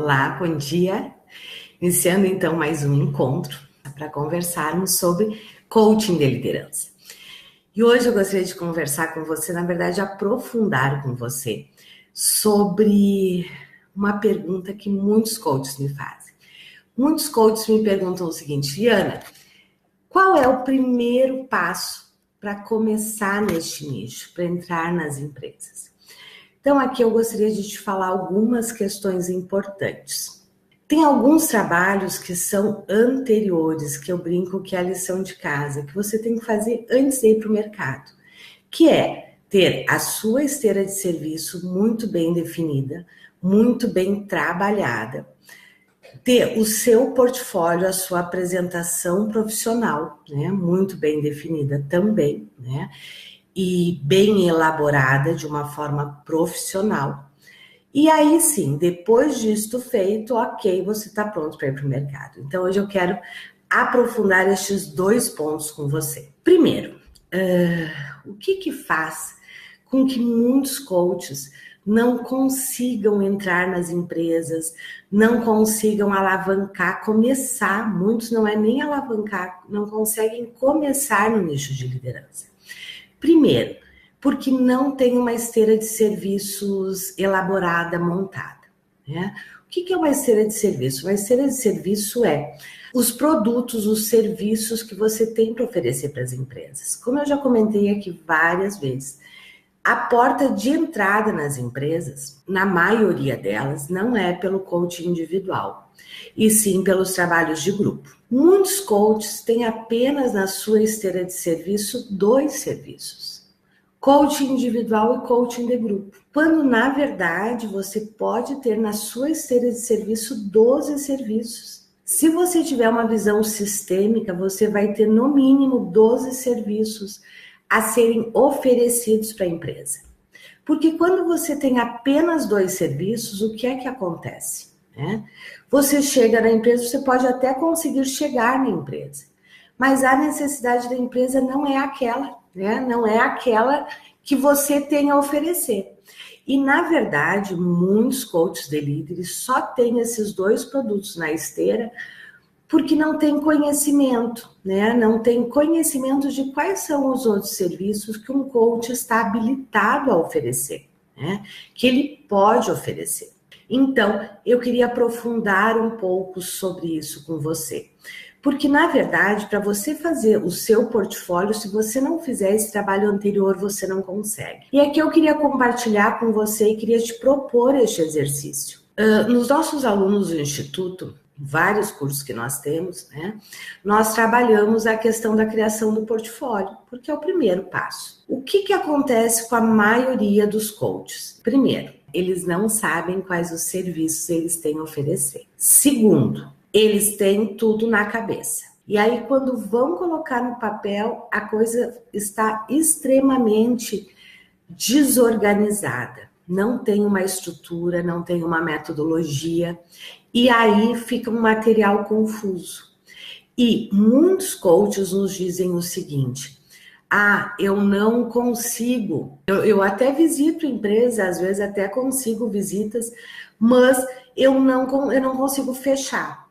Olá, bom dia. Iniciando então mais um encontro para conversarmos sobre coaching de liderança. E hoje eu gostaria de conversar com você, na verdade, aprofundar com você sobre uma pergunta que muitos coaches me fazem. Muitos coaches me perguntam o seguinte: Liana, qual é o primeiro passo para começar neste nicho, para entrar nas empresas? Então, aqui eu gostaria de te falar algumas questões importantes. Tem alguns trabalhos que são anteriores, que eu brinco que é a lição de casa, que você tem que fazer antes de ir para o mercado, que é ter a sua esteira de serviço muito bem definida, muito bem trabalhada, ter o seu portfólio, a sua apresentação profissional, né, muito bem definida também, né, e bem elaborada de uma forma profissional. E aí sim, depois disto feito, ok, você está pronto para ir para o mercado. Então hoje eu quero aprofundar estes dois pontos com você. Primeiro, o que faz com que muitos coaches não consigam entrar nas empresas, não consigam alavancar, começar, muitos não é nem alavancar, não conseguem começar no nicho de liderança. Primeiro, porque não tem uma esteira de serviços elaborada, montada, né? O que é uma esteira de serviço? Uma esteira de serviço é os produtos, os serviços que você tem para oferecer para as empresas. Como eu já comentei aqui várias vezes, a porta de entrada nas empresas, na maioria delas, não é pelo coaching individual, e sim pelos trabalhos de grupo. Muitos coaches têm apenas na sua esteira de serviço 2 serviços: coaching individual e coaching de grupo. Quando, na verdade, você pode ter na sua esteira de serviço 12 serviços. Se você tiver uma visão sistêmica, você vai ter no mínimo 12 serviços a serem oferecidos para a empresa. Porque quando você tem apenas 2 serviços, o que é que acontece? Né? Você chega na empresa, você pode até conseguir chegar na empresa, mas a necessidade da empresa não é aquela, né? Não é aquela que você tem a oferecer. E, na verdade, muitos coaches de líderes só têm esses 2 produtos na esteira porque não tem conhecimento, né? Não tem conhecimento de quais são os outros serviços que um coach está habilitado a oferecer, né? Que ele pode oferecer. Então, eu queria aprofundar um pouco sobre isso com você. Porque, na verdade, para você fazer o seu portfólio, se você não fizer esse trabalho anterior, você não consegue. E aqui eu queria compartilhar com você e queria te propor este exercício. Nos nossos alunos do Instituto, vários cursos que nós temos, né, nós trabalhamos a questão da criação do portfólio, porque é o primeiro passo. O que acontece com a maioria dos coaches? Primeiro, eles não sabem quais os serviços eles têm a oferecer. Segundo, eles têm tudo na cabeça. E aí, quando vão colocar no papel, a coisa está extremamente desorganizada. Não tem uma estrutura, não tem uma metodologia. E aí fica um material confuso. E muitos coaches nos dizem o seguinte: eu não consigo. Eu até visito empresa, às vezes até consigo visitas, mas eu não consigo fechar.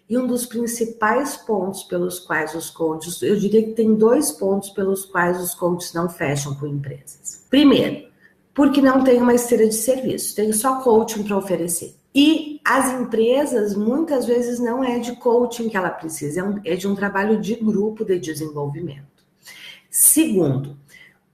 E um dos principais pontos pelos quais os coaches, eu diria que tem 2 pontos pelos quais os coaches não fecham com empresas. Primeiro, porque não tem uma esteira de serviço, tem só coaching para oferecer. E as empresas, muitas vezes, não é de coaching que ela precisa, é de um trabalho de grupo de desenvolvimento. Segundo,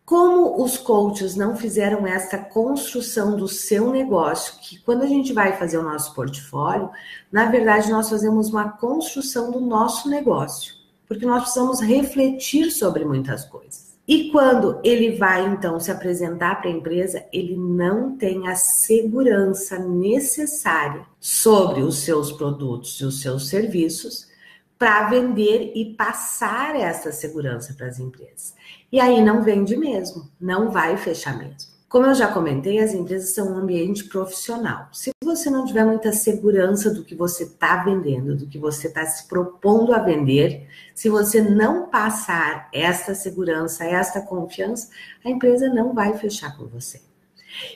como os coaches não fizeram essa construção do seu negócio, que quando a gente vai fazer o nosso portfólio, na verdade nós fazemos uma construção do nosso negócio, porque nós precisamos refletir sobre muitas coisas. E quando ele vai, então, se apresentar para a empresa, ele não tem a segurança necessária sobre os seus produtos e os seus serviços para vender e passar essa segurança para as empresas. E aí não vende mesmo, não vai fechar mesmo. Como eu já comentei, as empresas são um ambiente profissional. Se você não tiver muita segurança do que você está vendendo, do que você está se propondo a vender, se você não passar esta segurança, esta confiança, a empresa não vai fechar com você.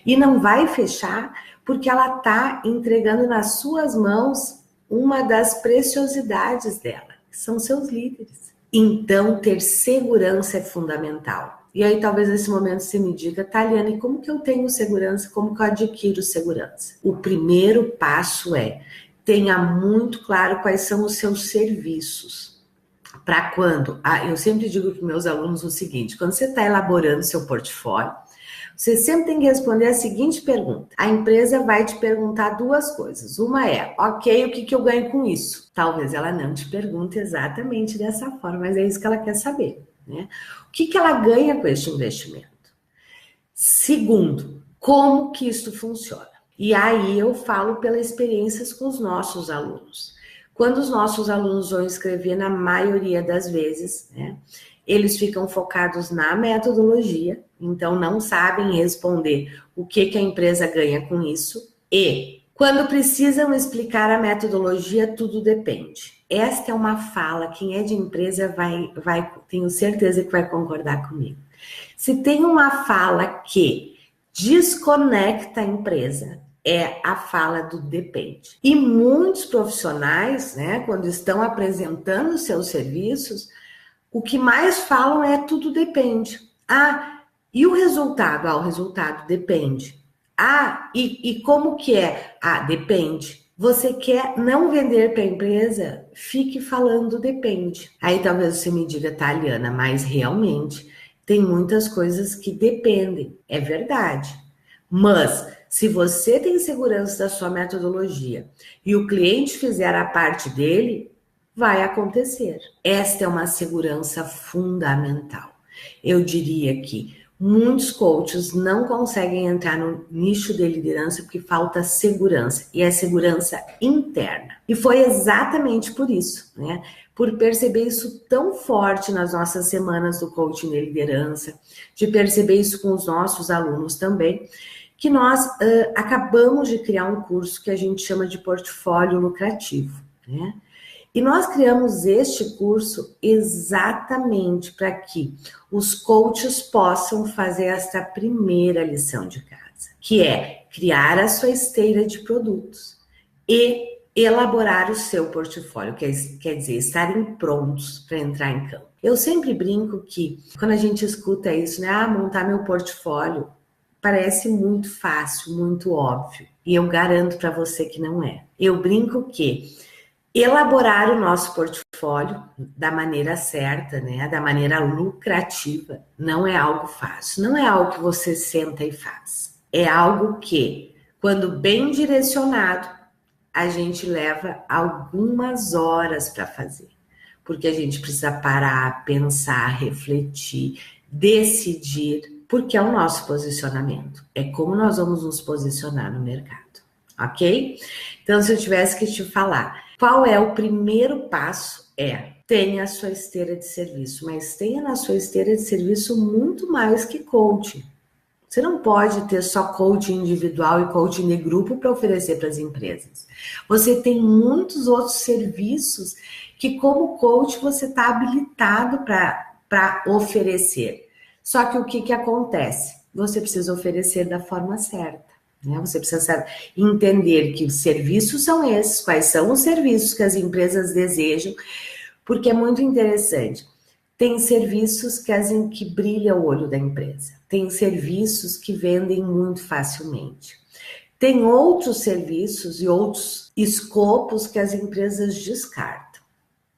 E não vai fechar porque ela está entregando nas suas mãos uma das preciosidades dela, que são seus líderes. Então, ter segurança é fundamental. E aí, talvez nesse momento você me diga, Taliane, como que eu tenho segurança? Como que eu adquiro segurança? O primeiro passo é, tenha muito claro quais são os seus serviços. Para quando? Eu sempre digo para meus alunos o seguinte, quando você está elaborando seu portfólio, você sempre tem que responder a seguinte pergunta. A empresa vai te perguntar duas coisas. Uma é, ok, o que eu ganho com isso? Talvez ela não te pergunte exatamente dessa forma, mas é isso que ela quer saber, né? O que ela ganha com este investimento? Segundo, como que isso funciona? E aí eu falo pelas experiências com os nossos alunos. Quando os nossos alunos vão escrever, na maioria das vezes, né, eles ficam focados na metodologia, então não sabem responder o que a empresa ganha com isso. E quando precisam explicar a metodologia, tudo depende. Esta é uma fala, quem é de empresa tenho certeza que vai concordar comigo. Se tem uma fala que desconecta a empresa, é a fala do depende. E muitos profissionais, né, quando estão apresentando seus serviços, o que mais falam é tudo depende. E o resultado? O resultado depende. E como que é? Depende. Você quer não vender para a empresa? Fique falando depende. Aí talvez você me diga, Taliana, mas realmente tem muitas coisas que dependem. É verdade. Mas se você tem segurança da sua metodologia e o cliente fizer a parte dele, vai acontecer. Esta é uma segurança fundamental. Eu diria que muitos coaches não conseguem entrar no nicho de liderança porque falta segurança, e é segurança interna. E foi exatamente por isso, né? Por perceber isso tão forte nas nossas semanas do coaching de liderança, de perceber isso com os nossos alunos também, que nós acabamos de criar um curso que a gente chama de portfólio lucrativo, né? E nós criamos este curso exatamente para que os coaches possam fazer esta primeira lição de casa, que é criar a sua esteira de produtos e elaborar o seu portfólio, quer dizer, estarem prontos para entrar em campo. Eu sempre brinco que, quando a gente escuta isso, né, montar meu portfólio, parece muito fácil, muito óbvio, e eu garanto para você que não é. Eu brinco que elaborar o nosso portfólio da maneira certa, né, da maneira lucrativa, não é algo fácil, não é algo que você senta e faz. É algo que, quando bem direcionado, a gente leva algumas horas para fazer, porque a gente precisa parar, pensar, refletir, decidir, porque é o nosso posicionamento, é como nós vamos nos posicionar no mercado, ok? Então, se eu tivesse que te falar, qual é o primeiro passo? Tenha a sua esteira de serviço, mas tenha na sua esteira de serviço muito mais que coaching. Você não pode ter só coaching individual e coaching de grupo para oferecer para as empresas. Você tem muitos outros serviços que, como coach, você está habilitado para oferecer. Só que o que acontece? Você precisa oferecer da forma certa. Você precisa entender que os serviços são esses, quais são os serviços que as empresas desejam, porque é muito interessante. Tem serviços que brilha o olho da empresa, tem serviços que vendem muito facilmente, tem outros serviços e outros escopos que as empresas descartam,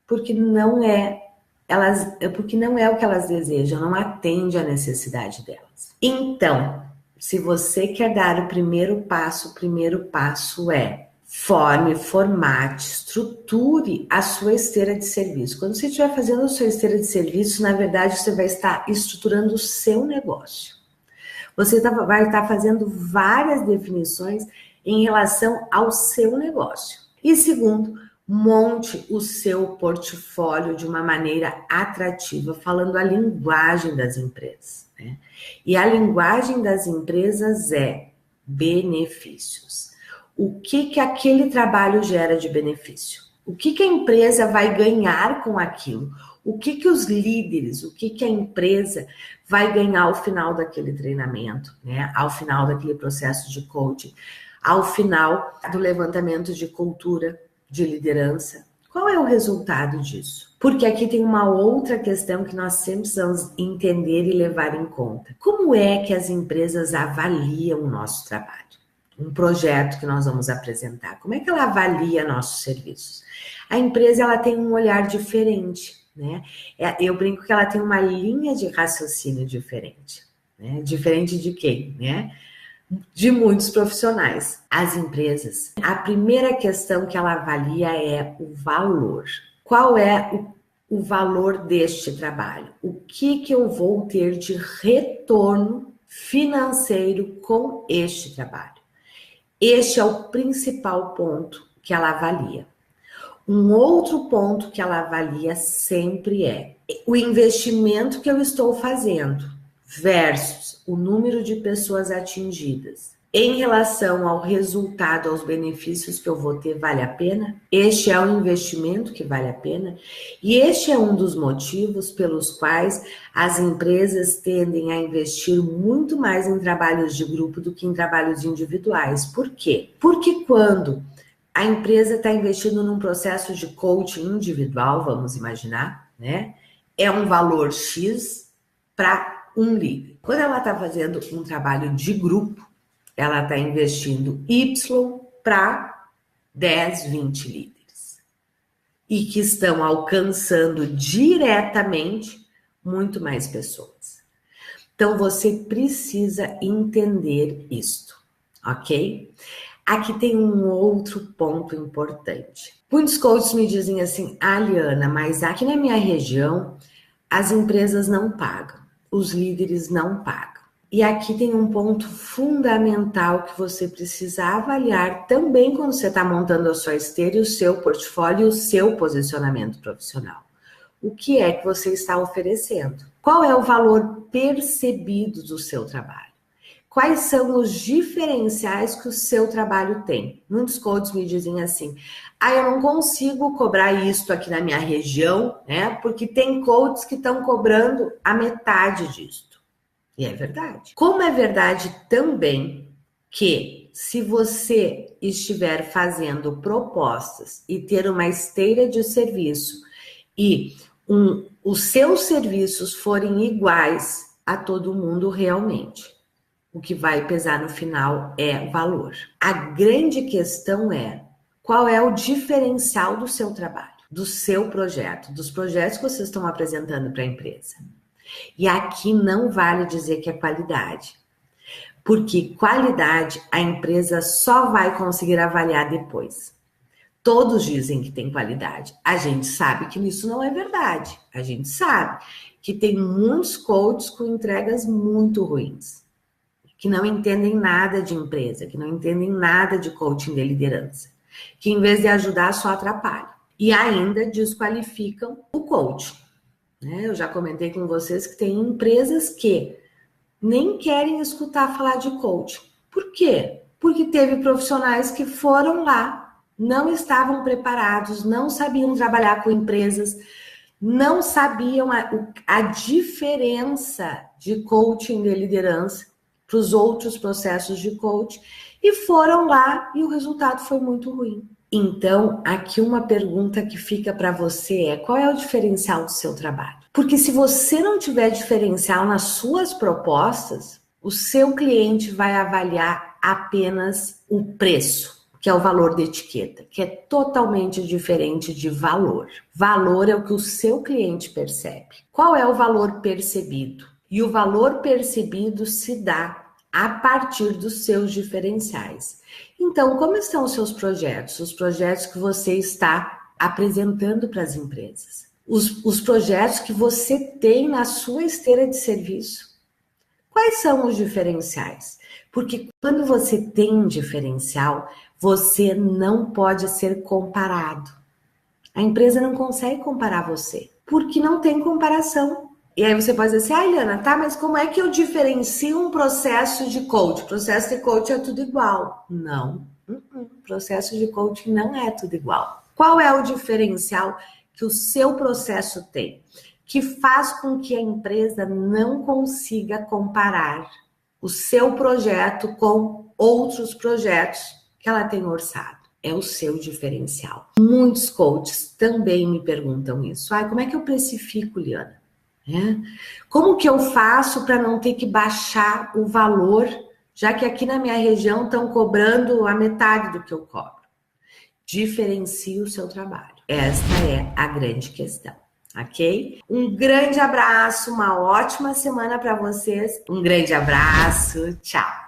porque não é o que elas desejam, não atende à necessidade delas. Então, se você quer dar o primeiro passo é forme, formate, estruture a sua esteira de serviço. Quando você estiver fazendo a sua esteira de serviço, na verdade, você vai estar estruturando o seu negócio. Você vai estar fazendo várias definições em relação ao seu negócio. E segundo, monte o seu portfólio de uma maneira atrativa, falando a linguagem das empresas, né? E a linguagem das empresas é benefícios. O que aquele trabalho gera de benefício? O que a empresa vai ganhar com aquilo? O que os líderes, o que a empresa vai ganhar ao final daquele treinamento, né? Ao final daquele processo de coaching, ao final do levantamento de cultura, de liderança. Qual é o resultado disso? Porque aqui tem uma outra questão que nós sempre precisamos entender e levar em conta. Como é que as empresas avaliam o nosso trabalho? Um projeto que nós vamos apresentar. Como é que ela avalia nossos serviços? A empresa ela tem um olhar diferente, né? Eu brinco que ela tem uma linha de raciocínio diferente, né? Diferente de quem, né? De muitos profissionais. As empresas, a primeira questão que ela avalia é o valor. Qual é o valor deste trabalho? O que eu vou ter de retorno financeiro com este trabalho? Este é o principal ponto que ela avalia. Um outro ponto que ela avalia sempre é o investimento que eu estou fazendo versus o número de pessoas atingidas. Em relação ao resultado, aos benefícios que eu vou ter, vale a pena? Este é um investimento que vale a pena? E este é um dos motivos pelos quais as empresas tendem a investir muito mais em trabalhos de grupo do que em trabalhos individuais. Por quê? Porque quando a empresa está investindo num processo de coaching individual, vamos imaginar, né? É um valor X para um líder. Quando ela está fazendo um trabalho de grupo, ela está investindo Y para 10, 20 líderes. E que estão alcançando diretamente muito mais pessoas. Então, você precisa entender isto, ok? Aqui tem um outro ponto importante. Muitos coaches me dizem assim, Liana, mas aqui na minha região, as empresas não pagam, os líderes não pagam. E aqui tem um ponto fundamental que você precisa avaliar também quando você está montando a sua esteira, o seu portfólio e o seu posicionamento profissional. O que é que você está oferecendo? Qual é o valor percebido do seu trabalho? Quais são os diferenciais que o seu trabalho tem? Muitos coaches me dizem assim, eu não consigo cobrar isto aqui na minha região, né? Porque tem coaches que estão cobrando a metade disto. E é verdade. Como é verdade também que se você estiver fazendo propostas e ter uma esteira de serviço e os seus serviços forem iguais a todo mundo realmente, o que vai pesar no final é valor. A grande questão é qual é o diferencial do seu trabalho, do seu projeto, dos projetos que vocês estão apresentando para a empresa. E aqui não vale dizer que é qualidade, porque qualidade a empresa só vai conseguir avaliar depois. Todos dizem que tem qualidade. A gente sabe que isso não é verdade. A gente sabe que tem muitos coaches com entregas muito ruins, que não entendem nada de empresa, que não entendem nada de coaching de liderança, que em vez de ajudar só atrapalham e ainda desqualificam o coaching. Eu já comentei com vocês que tem empresas que nem querem escutar falar de coaching. Por quê? Porque teve profissionais que foram lá, não estavam preparados, não sabiam trabalhar com empresas, não sabiam a diferença de coaching de liderança para os outros processos de coaching e foram lá e o resultado foi muito ruim. Então, aqui uma pergunta que fica para você é: qual é o diferencial do seu trabalho? Porque se você não tiver diferencial nas suas propostas, o seu cliente vai avaliar apenas o preço, que é o valor da etiqueta, que é totalmente diferente de valor. Valor é o que o seu cliente percebe. Qual é o valor percebido? E o valor percebido se dá a partir dos seus diferenciais. Então, como estão os seus projetos? Os projetos que você está apresentando para as empresas. Os projetos que você tem na sua esteira de serviço. Quais são os diferenciais? Porque quando você tem um diferencial, você não pode ser comparado. A empresa não consegue comparar você, porque não tem comparação. E aí você pode dizer assim, Liana, tá, mas como é que eu diferencio um processo de coaching? Processo de coaching é tudo igual. Não, processo de coaching não é tudo igual. Qual é o diferencial que o seu processo tem, que faz com que a empresa não consiga comparar o seu projeto com outros projetos que ela tem orçado. É o seu diferencial. Muitos coaches também me perguntam isso. Como é que eu precifico, Liana? Como que eu faço para não ter que baixar o valor, já que aqui na minha região estão cobrando a metade do que eu cobro? Diferencie o seu trabalho. Esta é a grande questão, ok? Um grande abraço, uma ótima semana para vocês. Um grande abraço, tchau!